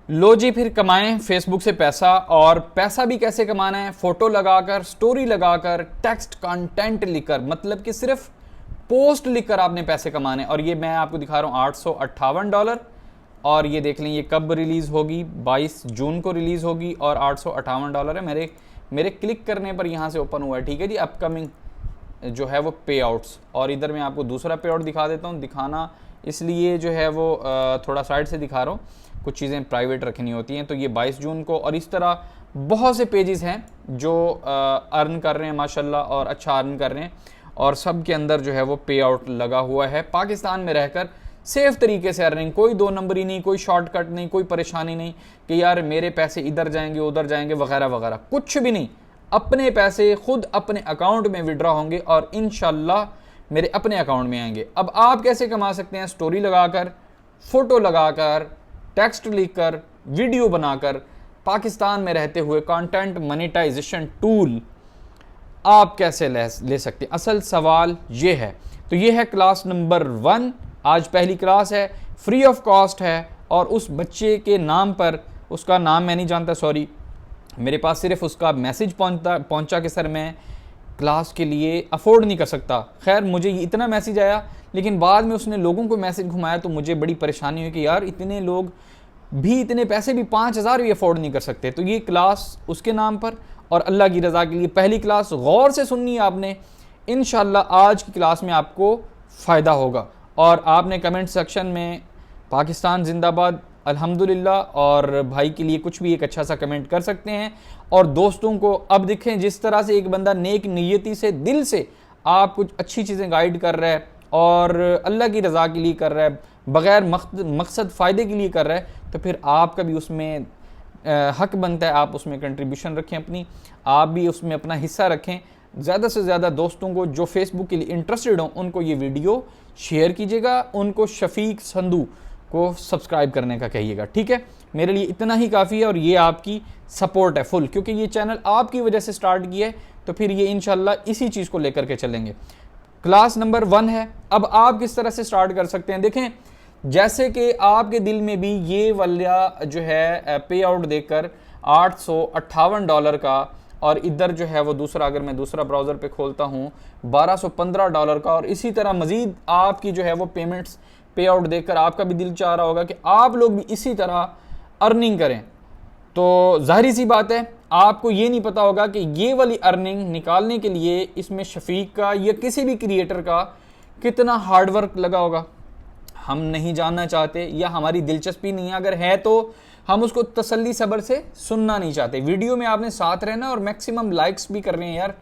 लो जी, फिर कमाएं फेसबुक से पैसा। और पैसा भी कैसे कमाना है? फोटो लगाकर, स्टोरी लगाकर, टेक्स्ट कंटेंट लिखकर, मतलब कि सिर्फ पोस्ट लिखकर आपने पैसे कमाने। और ये मैं आपको दिखा रहा हूँ $858। और ये देख लें ये कब रिलीज़ होगी, 22 जून को रिलीज़ होगी और $858 है। मेरे क्लिक करने पर यहाँ से ओपन हुआ है, ठीक है जी। अपकमिंग जो है वो पे आउट्स, और इधर मैं आपको दूसरा पे आउट दिखा देता हूँ। दिखाना इसलिए जो है वो थोड़ा साइड से दिखा रहा हूँ, कुछ चीज़ें प्राइवेट रखनी होती हैं। तो ये 22 जून को, और इस तरह बहुत से पेजेस हैं जो अर्न कर रहे हैं माशाल्लाह, और अच्छा अर्न कर रहे हैं। और सब के अंदर जो है वो पे आउट लगा हुआ है। पाकिस्तान में रहकर सेफ तरीके से अर्निंग, कोई दो नंबरी नहीं, कोई शॉर्टकट नहीं, कोई परेशानी नहीं कि यार मेरे पैसे इधर जाएंगे उधर जाएंगे वगैरह वगैरह, कुछ भी नहीं। अपने पैसे खुद अपने अकाउंट में विड्रॉ होंगे और इंशाल्लाह मेरे अपने अकाउंट में आएंगे। अब आप कैसे कमा सकते हैं? स्टोरी लगाकर, फोटो लगाकर, टेक्स्ट लिखकर, वीडियो बनाकर, पाकिस्तान में रहते हुए कंटेंट मोनेटाइजेशन टूल आप कैसे ले सकते हैं? असल सवाल ये है। तो ये है क्लास नंबर 1, आज पहली क्लास है, फ्री ऑफ कॉस्ट है। और उस बच्चे के नाम पर, उसका नाम मैं नहीं जानता, सॉरी, मेरे पास सिर्फ उसका मैसेज पहुंचा कि सर मैं क्लास के लिए अफोर्ड नहीं कर सकता। खैर मुझे इतना मैसेज आया, लेकिन बाद में उसने लोगों को मैसेज घुमाया तो मुझे बड़ी परेशानी हुई कि यार इतने लोग भी, इतने पैसे भी, 5,000 भी अफोर्ड नहीं कर सकते। तो ये क्लास उसके नाम पर और अल्लाह की रज़ा के लिए पहली क्लास, गौर से सुननी है आपने। इंशाल्लाह आज की क्लास में आपको फ़ायदा होगा। और आपने कमेंट सेक्शन में पाकिस्तान जिंदाबाद, अल्हम्दुलिल्लाह, और भाई के लिए कुछ भी एक अच्छा सा कमेंट कर सकते हैं। और दोस्तों को अब देखें जिस तरह से एक बंदा नेक नियति से, दिल से आप कुछ अच्छी चीज़ें गाइड कर रहा है और अल्लाह की रज़ा के लिए कर रहा है, बग़ैर मकसद फ़ायदे के लिए कर रहा है, तो फिर आपका भी उसमें हक बनता है, आप उसमें कंट्रीब्यूशन रखें अपनी, आप भी उसमें अपना हिस्सा रखें। ज़्यादा से ज़्यादा दोस्तों को जो फेसबुक के लिए इंटरेस्टेड हों उनको ये वीडियो शेयर कीजिएगा, उनको शफीक संधू को सब्सक्राइब करने का कहिएगा, ठीक है। मेरे लिए इतना ही काफ़ी है और ये आपकी सपोर्ट है फुल, क्योंकि ये चैनल आपकी वजह से स्टार्ट किया है, तो फिर ये इंशाल्लाह इसी चीज़ को लेकर के चलेंगे। क्लास नंबर 1 है। अब आप किस तरह से स्टार्ट कर सकते हैं? देखें, जैसे कि आपके दिल में भी ये वाला जो है पे आउट देखकर $858 का, और इधर जो है वो दूसरा, अगर मैं दूसरा ब्राउज़र पे खोलता हूँ, $1215 का, और इसी तरह मज़ीद आपकी जो है वो पेमेंट्स, पे आउट देखकर आपका भी दिल चाह रहा होगा कि आप लोग भी इसी तरह अर्निंग करें। तो जाहिर सी बात है आपको ये नहीं पता होगा कि ये वाली अर्निंग निकालने के लिए इसमें शफीक का या किसी भी क्रिएटर का कितना हार्डवर्क लगा होगा। हम नहीं जानना चाहते या हमारी दिलचस्पी नहीं है, अगर है तो हम उसको तसल्ली सब्र से सुनना नहीं चाहते। वीडियो में आपने साथ रहना और मैक्सिमम लाइक्स भी कर रहे हैं यार,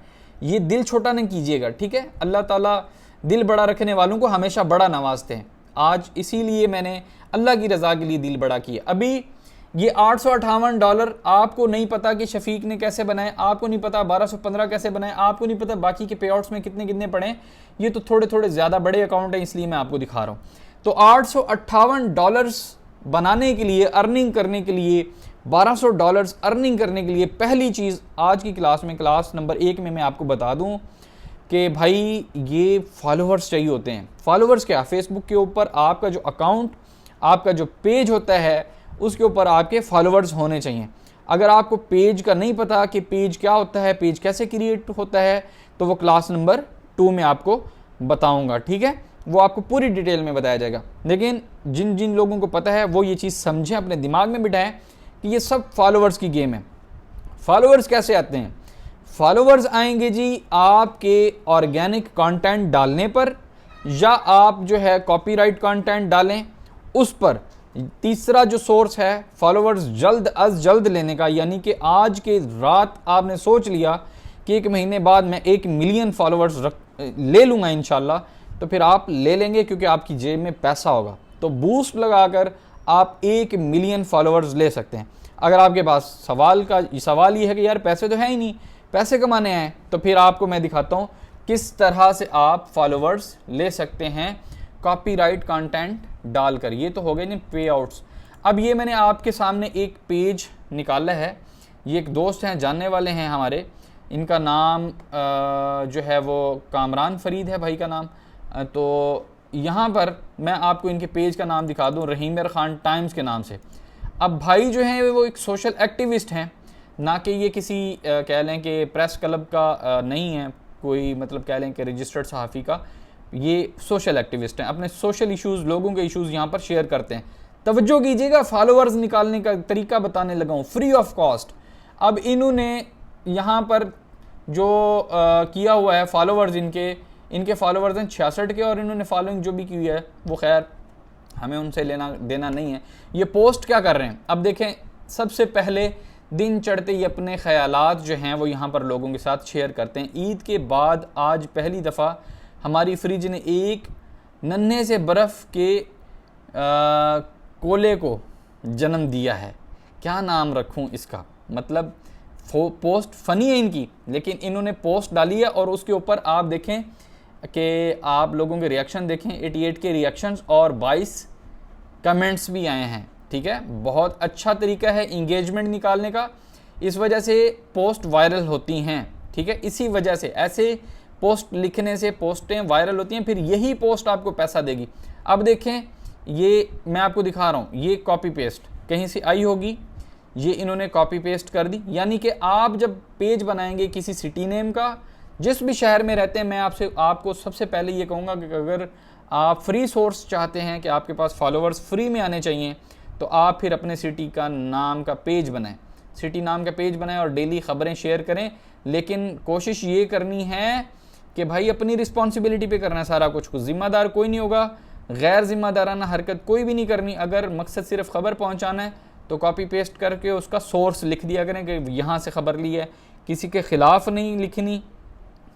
ये दिल छोटा नहीं कीजिएगा, ठीक है। अल्लाह ताला दिल बड़ा रखने वालों को हमेशा बड़ा नवाजते हैं। आज इसीलिए मैंने अल्लाह की रज़ा के लिए दिल बड़ा किया। अभी ये $858 आपको नहीं पता कि शफीक ने कैसे बनाए, आपको नहीं पता 1215 कैसे बनाए, आपको नहीं पता बाकी के पे आउट्स में कितने कितने पड़े। ये तो थोड़े थोड़े ज़्यादा बड़े अकाउंट हैं, इसलिए मैं आपको दिखा रहा हूँ। तो $858 बनाने के लिए, अर्निंग करने के लिए, $1200 अर्निंग करने के लिए, पहली चीज़ आज की क्लास में, क्लास नंबर 1 में मैं आपको बता दूँ कि भाई ये फॉलोअर्स चाहिए होते हैं। फॉलोअर्स क्या? फेसबुक के ऊपर आपका जो अकाउंट, आपका जो पेज होता है, उसके ऊपर आपके फॉलोअर्स होने चाहिए। अगर आपको पेज का नहीं पता कि पेज क्या होता है, पेज कैसे क्रिएट होता है, तो वो क्लास नंबर 2 में आपको बताऊंगा, ठीक है। वो आपको पूरी डिटेल में बताया जाएगा। लेकिन जिन जिन लोगों को पता है वो ये चीज़ समझें, अपने दिमाग में बिठाएं कि ये सब फॉलोअर्स की गेम है। फॉलोअर्स कैसे आते हैं? फॉलोअर्स आएंगे जी आपके ऑर्गेनिक कंटेंट डालने पर, या आप जो है कॉपीराइट कंटेंट डालें उस पर। तीसरा जो सोर्स है फॉलोअर्स जल्द अज जल्द लेने का, यानी कि आज के रात आपने सोच लिया कि 1 महीने बाद मैं 1 मिलियन फॉलोअर्स ले लूँगा इंशाल्लाह, तो फिर आप ले लेंगे क्योंकि आपकी जेब में पैसा होगा। तो बूस्ट लगाकर आप 1 मिलियन फॉलोअर्स ले सकते हैं। अगर आपके पास सवाल ये है कि यार पैसे तो है ही नहीं, पैसे कमाने हैं, तो फिर आपको मैं दिखाता हूँ किस तरह से आप फॉलोअर्स ले सकते हैं कॉपीराइट कंटेंट डालकर। ये तो हो गए नहीं पे आउट्स। अब ये मैंने आपके सामने एक पेज निकाला है, ये एक दोस्त हैं, जानने वाले हैं हमारे, इनका नाम जो है वो कामरान फरीद है भाई का नाम। तो यहाँ पर मैं आपको इनके पेज का नाम दिखा दूँ, रहीमर खान टाइम्स के नाम से। अब भाई जो है वो एक सोशल एक्टिविस्ट हैं, ना कि ये किसी कह लें कि प्रेस क्लब का नहीं है कोई, मतलब कह लें कि रजिस्टर्ड सहाफ़ी का, ये सोशल एक्टिविस्ट हैं, अपने सोशल इश्यूज़, लोगों के इश्यूज़ यहाँ पर शेयर करते हैं। तवज्जो कीजिएगा, फॉलोअर्स निकालने का तरीका बताने लगा हूँ, फ्री ऑफ कॉस्ट। अब इन्होंने यहाँ पर जो किया हुआ है, फॉलोअर्स इनके फॉलोअर्स हैं 66 के, और इन्होंने फॉलोइंग जो भी की है वो खैर हमें उनसे लेना देना नहीं है। ये पोस्ट क्या कर रहे हैं, अब देखें, सबसे पहले दिन चढ़ते ही अपने ख़यालात जो हैं वो यहाँ पर लोगों के साथ शेयर करते हैं। ईद के बाद आज पहली दफ़ा हमारी फ्रिज ने एक नन्हे से बर्फ़ के कोले को जन्म दिया है। क्या नाम रखूं इसका, मतलब पोस्ट फ़नी है इनकी, लेकिन इन्होंने पोस्ट डाली है और उसके ऊपर आप देखें कि आप लोगों के रिएक्शन देखें, 88 के रिएक्शंस और 22 कमेंट्स भी आए हैं। ठीक है, बहुत अच्छा तरीका है इंगेजमेंट निकालने का, इस वजह से पोस्ट वायरल होती हैं। ठीक है, इसी वजह से ऐसे पोस्ट लिखने से पोस्टें वायरल होती हैं, फिर यही पोस्ट आपको पैसा देगी। अब देखें, ये मैं आपको दिखा रहा हूँ, ये कॉपी पेस्ट कहीं से आई होगी, ये इन्होंने कॉपी पेस्ट कर दी। यानी कि आप जब पेज बनाएंगे किसी सिटी नेम का, जिस भी शहर में रहते हैं, मैं आपको सबसे पहले ये कहूँगा कि अगर आप फ्री सोर्स चाहते हैं कि आपके पास फॉलोअर्स फ्री में आने चाहिए, तो आप फिर अपने सिटी का नाम का पेज बनाएं, सिटी नाम का पेज बनाएं और डेली ख़बरें शेयर करें। लेकिन कोशिश ये करनी है कि भाई अपनी रिस्पॉन्सिबिलिटी पे करना है सारा कुछ ज़िम्मेदार कोई नहीं होगा, गैर ज़िम्मेदाराना हरकत कोई भी नहीं करनी। अगर मकसद सिर्फ खबर पहुंचाना है तो कॉपी पेस्ट करके उसका सोर्स लिख दिया करें कि यहाँ से ख़बर ली है। किसी के ख़िलाफ़ नहीं लिखनी,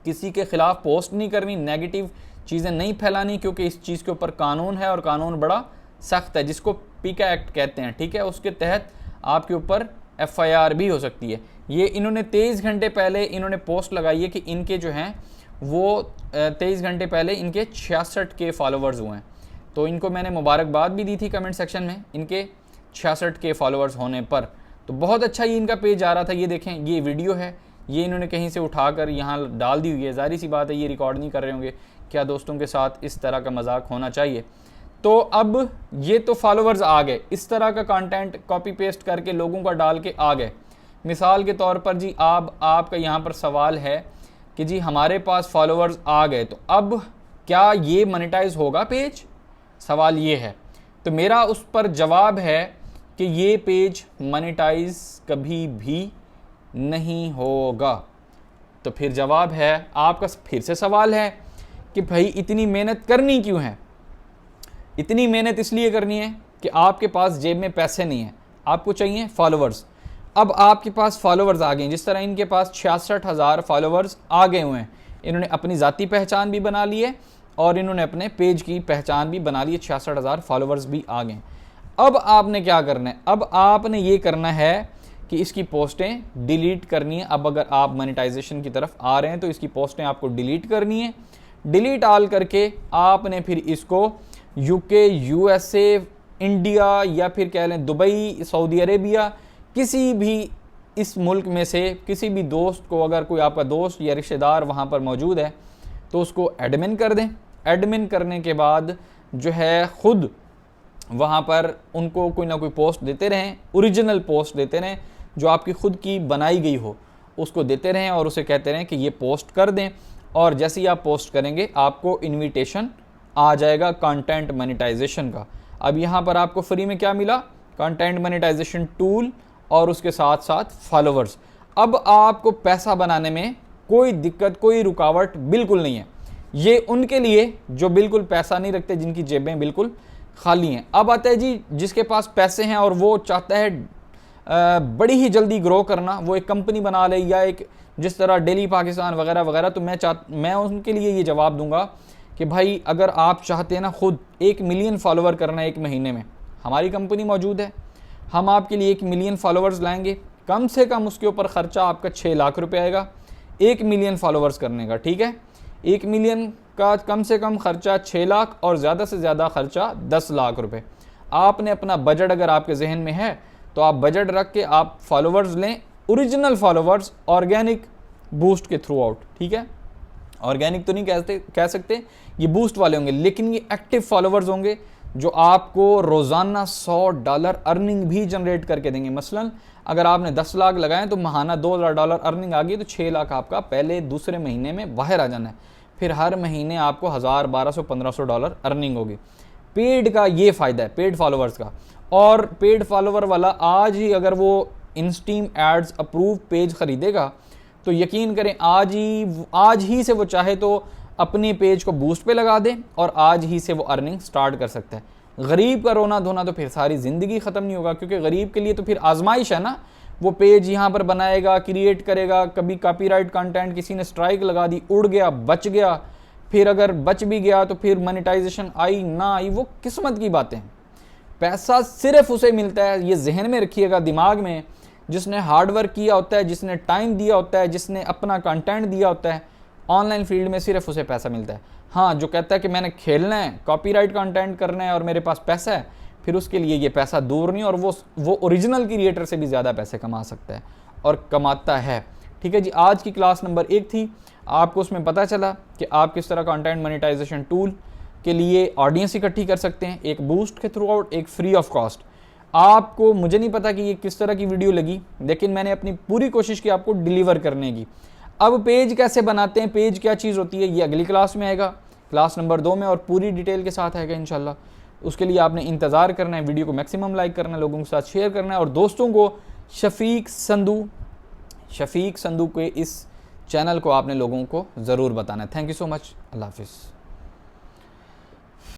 किसी के ख़िलाफ़ पोस्ट नहीं करनी, नेगेटिव चीज़ें नहीं फैलानी, क्योंकि इस चीज़ के ऊपर कानून है और कानून बड़ा सख्त है, जिसको पीका एक्ट कहते हैं। ठीक है, उसके तहत आपके ऊपर FIR भी हो सकती है। ये इन्होंने 23 घंटे पहले इन्होंने पोस्ट लगाई है कि इनके जो हैं वो 23 घंटे पहले इनके 66 के फॉलोअर्स हुए हैं। तो इनको मैंने मुबारकबाद भी दी थी कमेंट सेक्शन में इनके 66 के फॉलोअर्स होने पर। तो बहुत अच्छा ये इनका पेज आ रहा था। ये देखें, ये वीडियो है, ये इन्होंने कहीं से उठाकर यहाँ डाल दी हुई है। ज़ाहिर सी बात है ये रिकॉर्ड नहीं कर रहे होंगे, क्या दोस्तों के साथ इस तरह का मजाक होना चाहिए। तो अब ये तो फॉलोअर्स आ गए, इस तरह का कंटेंट कॉपी पेस्ट करके लोगों का डाल के आ गए। मिसाल के तौर पर जी आपका यहाँ पर सवाल है कि जी हमारे पास फॉलोअर्स आ गए, तो अब क्या ये मोनेटाइज होगा पेज, सवाल ये है। तो मेरा उस पर जवाब है कि ये पेज मोनेटाइज कभी भी नहीं होगा। तो फिर जवाब है, आपका फिर से सवाल है कि भाई इतनी मेहनत करनी क्यों है। इतनी मेहनत इसलिए करनी है कि आपके पास जेब में पैसे नहीं है, आपको चाहिए फॉलोअर्स। अब आपके पास फॉलोअर्स आ गए, जिस तरह इनके पास 66,000 फॉलोअर्स आ गए हुए हैं। इन्होंने अपनी ज़ाती पहचान भी बना ली है और इन्होंने अपने पेज की पहचान भी बना ली है, 66,000 फॉलोअर्स भी आ गए। अब आपने क्या करना है, अब आपने ये करना है कि इसकी पोस्टें डिलीट करनी है। अब अगर आप मोनेटाइजेशन की तरफ आ रहे हैं तो इसकी पोस्टें आपको डिलीट करनी है। डिलीट आल करके आपने फिर इसको UK, USA, इंडिया या फिर कह लें दुबई, सऊदी अरेबिया, किसी भी इस मुल्क में से किसी भी दोस्त को, अगर कोई आपका दोस्त या रिश्तेदार वहाँ पर मौजूद है तो उसको एडमिन कर दें। एडमिन करने के बाद जो है ख़ुद वहाँ पर उनको कोई ना कोई पोस्ट देते रहें, ओरिजिनल पोस्ट देते रहें जो आपकी ख़ुद की बनाई गई हो, उसको देते रहें और उसे कहते रहें कि ये पोस्ट कर दें। और जैसे ही आप पोस्ट करेंगे आपको इन्विटेशन आ जाएगा कंटेंट मोनेटाइजेशन का। अब यहाँ पर आपको फ्री में क्या मिला, कंटेंट मोनेटाइजेशन टूल और उसके साथ साथ फॉलोअर्स। अब आपको पैसा बनाने में कोई दिक्कत, कोई रुकावट बिल्कुल नहीं है। ये उनके लिए जो बिल्कुल पैसा नहीं रखते, जिनकी जेबें बिल्कुल खाली हैं। अब आता है जी जिसके पास पैसे हैं और वो चाहता है बड़ी ही जल्दी ग्रो करना, वो एक कंपनी बना ले या एक जिस तरह डेली पाकिस्तान वगैरह वगैरह, तो मैं उनके लिए ये जवाब दूंगा कि भाई अगर आप चाहते हैं ना खुद 1 मिलियन फॉलोवर करना है 1 महीने में, हमारी कंपनी मौजूद है, हम आपके लिए 1 मिलियन फॉलोवर्स लाएंगे। कम से कम उसके ऊपर ख़र्चा आपका 6 लाख रुपये आएगा 1 मिलियन फॉलोवर्स करने का। ठीक है, 1 मिलियन का कम से कम ख़र्चा 6 लाख और ज़्यादा से ज़्यादा ख़र्चा 10 लाख रुपये। आपने अपना बजट अगर आपके जहन में है तो आप बजट रख के आप फॉलोवर्स लें, ओरिजिनल फॉलोवर्स, ऑर्गेनिक बूस्ट के थ्रू आउट। ठीक है, ऑर्गेनिक तो नहीं कह सकते, ये बूस्ट वाले होंगे, लेकिन ये एक्टिव फॉलोवर्स होंगे जो आपको रोज़ाना $100 अर्निंग भी जनरेट करके देंगे। मसलन अगर आपने 10 लाख लगाए तो महाना $2000 अर्निंग आ गई तो 6 लाख आपका पहले दूसरे महीने में बाहर आ जाना है, फिर हर महीने आपको 1000, 1200, $1500 अर्निंग होगी। पेड का ये फ़ायदा है, पेड फॉलोअर्स का। और पेड फॉलोअर वाला आज ही अगर वो इंस्टीम एड्स अप्रूव पेज ख़रीदेगा तो यकीन करें आज ही से वो चाहे तो अपने पेज को बूस्ट पे लगा दे और आज ही से वो अर्निंग स्टार्ट कर सकता है। गरीब का रोना धोना तो फिर सारी ज़िंदगी ख़त्म नहीं होगा, क्योंकि गरीब के लिए तो फिर आजमाइश है ना। वो पेज यहाँ पर बनाएगा, क्रिएट करेगा, कभी कॉपीराइट कंटेंट किसी ने स्ट्राइक लगा दी, उड़ गया, बच गया, फिर अगर बच भी गया तो फिर मोनेटाइजेशन आई ना आई, वो किस्मत की बातें हैं। पैसा सिर्फ उसे मिलता है, ये जहन में रखिएगा, दिमाग में, जिसने हार्डवर्क किया होता है, जिसने टाइम दिया होता है, जिसने अपना कंटेंट दिया होता है। ऑनलाइन फील्ड में सिर्फ उसे पैसा मिलता है। हाँ, जो कहता है कि मैंने खेलना है, कॉपीराइट कंटेंट करना है और मेरे पास पैसा है, फिर उसके लिए ये पैसा दूर नहीं, और वो ओरिजिनल क्रिएटर से भी ज़्यादा पैसे कमा सकता है और कमाता है। ठीक है जी, आज की क्लास नंबर 1 थी। आपको उसमें पता चला कि आप किस तरह कंटेंट मोनेटाइजेशन टूल के लिए ऑडियंस इकट्ठी कर सकते हैं, एक बूस्ट के थ्रू आउट, एक फ्री ऑफ कॉस्ट। आपको, मुझे नहीं पता कि ये किस तरह की वीडियो लगी, लेकिन मैंने अपनी पूरी कोशिश की आपको डिलीवर करने की। अब पेज कैसे बनाते हैं, पेज क्या चीज़ होती है, ये अगली क्लास में आएगा, क्लास नंबर 2 में, और पूरी डिटेल के साथ आएगा इंशाल्लाह। उसके लिए आपने इंतज़ार करना है, वीडियो को मैक्सिमम लाइक करना है, लोगों के साथ शेयर करना है, और दोस्तों को शफीक संधू के इस चैनल को आपने लोगों को ज़रूर बताना है। Thank you so much. अल्लाह हाफिज़।